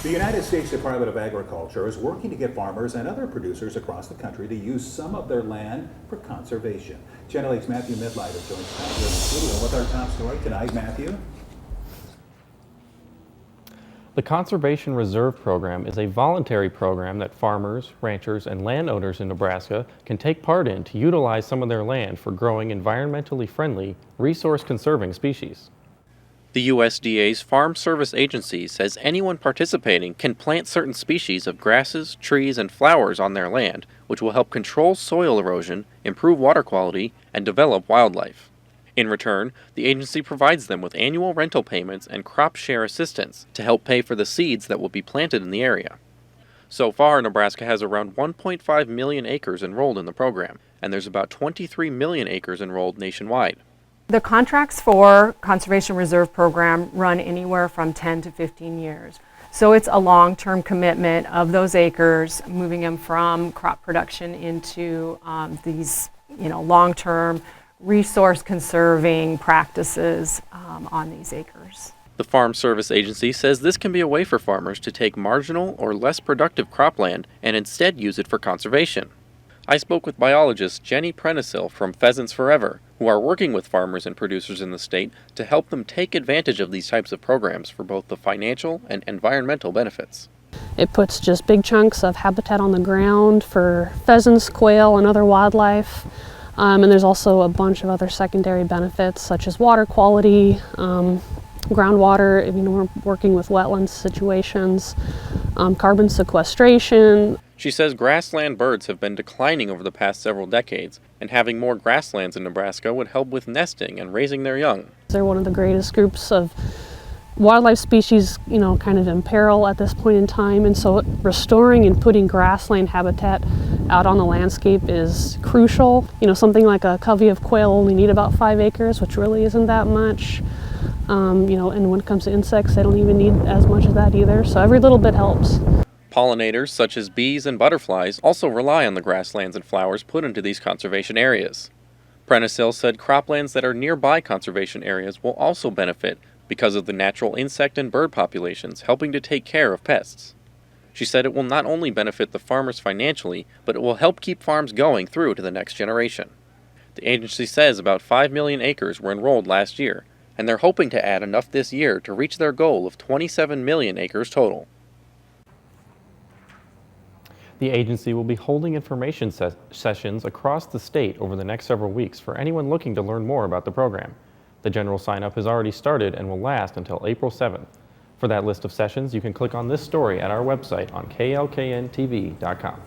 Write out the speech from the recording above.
The United States Department of Agriculture is working to get farmers and other producers across the country to use some of their land for conservation. Channel 8's Matthew Midlight has joined us now here in the studio with our top story tonight. Matthew? The Conservation Reserve Program is a voluntary program that farmers, ranchers, and landowners in Nebraska can take part in to utilize some of their land for growing environmentally friendly, resource-conserving species. The USDA's Farm Service Agency says anyone participating can plant certain species of grasses, trees, and flowers on their land, which will help control soil erosion, improve water quality, and develop wildlife. In return, the agency provides them with annual rental payments and crop share assistance to help pay for the seeds that will be planted in the area. So far, Nebraska has around 1.5 million acres enrolled in the program, and there's about 23 million acres enrolled nationwide. The contracts for Conservation Reserve Program run anywhere from 10 to 15 years. So it's a long-term commitment of those acres, moving them from crop production into these long-term resource conserving practices on these acres. The Farm Service Agency says this can be a way for farmers to take marginal or less productive cropland and instead use it for conservation. I spoke with biologist Jenny Prenisil from Pheasants Forever, who are working with farmers and producers in the state to help them take advantage of these types of programs for both the financial and environmental benefits. It puts just big chunks of habitat on the ground for pheasants, quail, and other wildlife. And there's also a bunch of other secondary benefits such as water quality, groundwater, we're working with wetlands situations, carbon sequestration. She says grassland birds have been declining over the past several decades, and having more grasslands in Nebraska would help with nesting and raising their young. They're one of the greatest groups of wildlife species, kind of in peril at this point in time, and so restoring and putting grassland habitat out on the landscape is crucial. Something like a covey of quail only need about 5 acres, which really isn't that much. And when it comes to insects, they don't even need as much as that either, so every little bit helps. Pollinators, such as bees and butterflies, also rely on the grasslands and flowers put into these conservation areas. Prenisil said croplands that are nearby conservation areas will also benefit because of the natural insect and bird populations helping to take care of pests. She said it will not only benefit the farmers financially, but it will help keep farms going through to the next generation. The agency says about 5 million acres were enrolled last year, and they're hoping to add enough this year to reach their goal of 27 million acres total. The agency will be holding information sessions across the state over the next several weeks for anyone looking to learn more about the program. The general sign-up has already started and will last until April 7th. For that list of sessions, you can click on this story at our website on klkntv.com.